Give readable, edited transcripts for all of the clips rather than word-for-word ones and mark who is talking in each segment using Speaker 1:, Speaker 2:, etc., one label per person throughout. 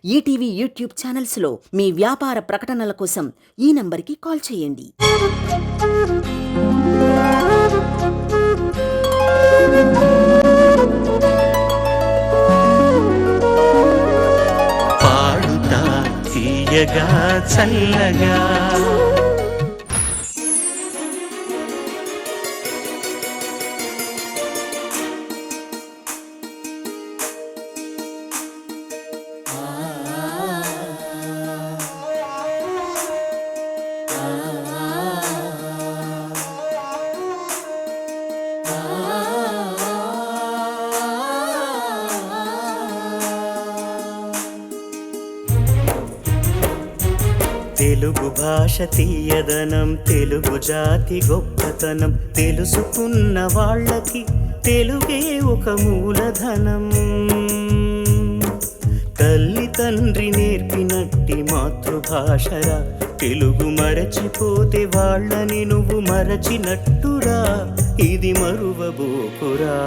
Speaker 1: ETV YouTube ఛానల్స్లో మీ వ్యాపార ప్రకటనల కోసం ఈ నంబర్కి కాల్ చేయండి.
Speaker 2: పాడుతా తీయగా చల్లగా తెలుగు భాష తీయదనం, తెలుగు జాతి గొప్పతనం తెలుసుకున్న వాళ్ళకి తెలుగే ఒక మూలధనం. తల్లి తండ్రి నేర్పినట్టి మాతృభాషరా, తెలుగు మరచిపోతే వాళ్ళని నువ్వు మరచినట్టురా, ఇది మరువబోకురా.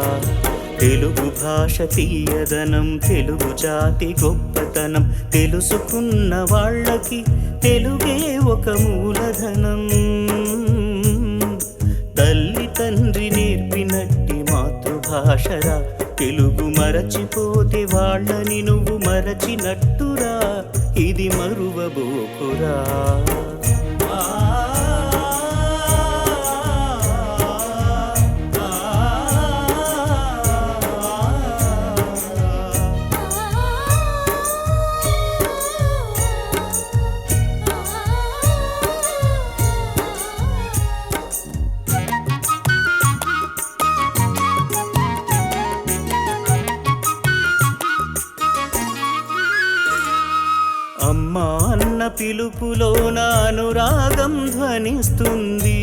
Speaker 2: తెలుగు భాష తీయదనం, తెలుగు జాతి గొప్పతనం తెలుసుకున్న వాళ్ళకి తెలుగే ఒక మూలధనం. తల్లి తండ్రి నేర్పినట్టి మాతృభాషరా, తెలుగు మరచిపోతే వాళ్ళని నువ్వు మరచినట్టురా, ఇది మరువబోకురా. అమ్మా అన్న పిలుపులోన అనురాగం ధ్వనిస్తుంది,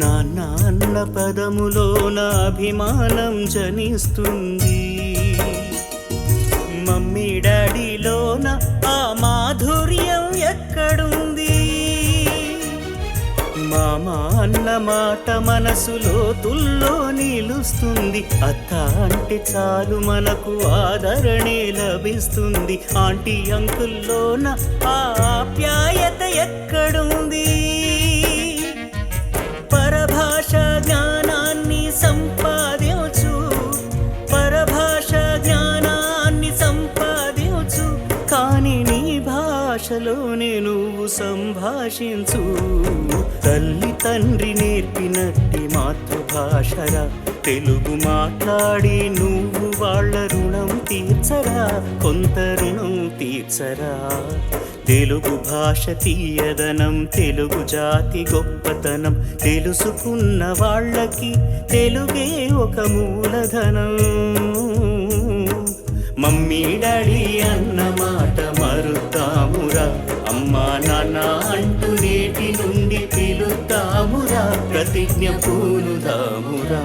Speaker 2: నాన్న అన్న పదములోన అభిమానం జనిస్తుంది. మమ్మీ డాడీలోన ఆ మాధుర్యం ఎక్కడుంది? మామ అన్న మాట మనసులో తుల్లో నిలుస్తుంది. అత్త అంటే చాలు మనకు ఆదరణే లభిస్తుంది. ఆంటీ అంకుల్లోన ఆ ఆప్యాయత ఎక్కడుంది? పరభాష జ్ఞానాన్ని సంపాదించు, పరభాష జ్ఞానాన్ని సంపాదించు, కానీ నీ భాషలోనే నువ్వు సంభాషించు. తల్లి తండ్రి నేర్పినట్టి మాతృభాషరా, తెలుగు మాట్లాడి నువ్వు వాళ్ళ రుణం తీర్చరా, కొంత రుణం తీర్చరా. తెలుగు భాష తీయదనం, తెలుగు జాతి గొప్పతనం తెలుసుకున్న వాళ్ళకి తెలుగే ఒక మూలధనం. మమ్మీ డాడీ అన్న మాట మరుతామురా, అమ్మా నాన్న అంటూ నేటి నుండి పిలుతామురా, ప్రతిజ్ఞ పూనుదామురా.